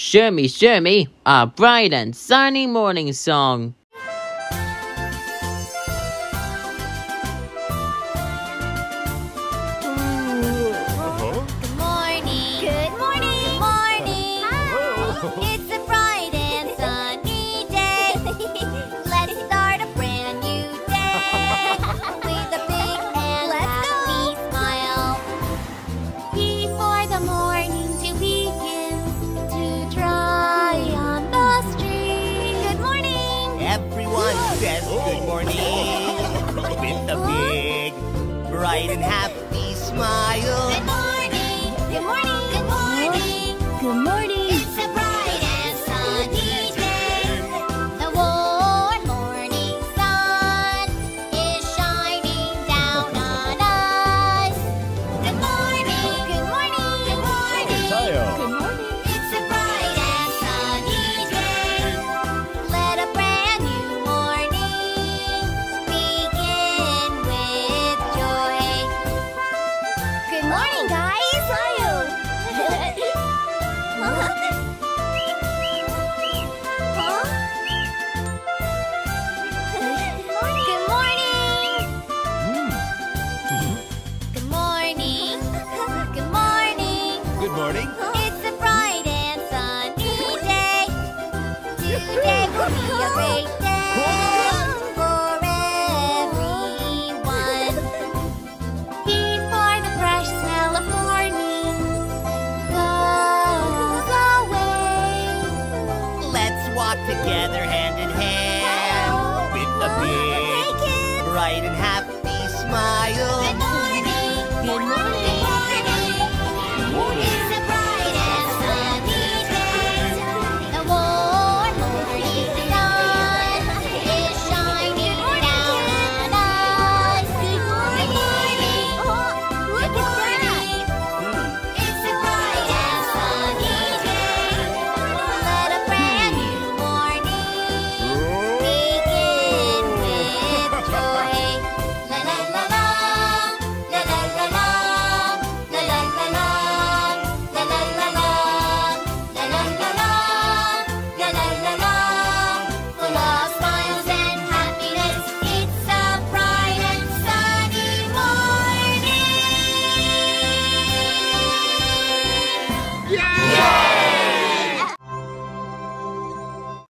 Show me, a bright and sunny morning song. Good morning. Good morning. Good morning. Hi. It's a bright and sunny day. Let's start a brand new day with a big and happy smile. Before the morning dew begins to dry on the street. Good morning. Everyone says good morning with a big, bright and happy smile. Good morning. Good morning. Good morning. Good morning. It's a bright and sunny day. The warm morning sun is shining down on us. Good morning. Good morning. Good morning. Good morning. It's a bright and sunny day. Let a brand new morning begin with joy. Good morning, guys. Good morning. Good morning. Good morning. Good morning. It's a bright and sunny day. Today will be a great day for everyone. Before the fresh smell of morning goes away, Let's walk together hand in hand with a big, bright and happy smile. Good morning. Good morning.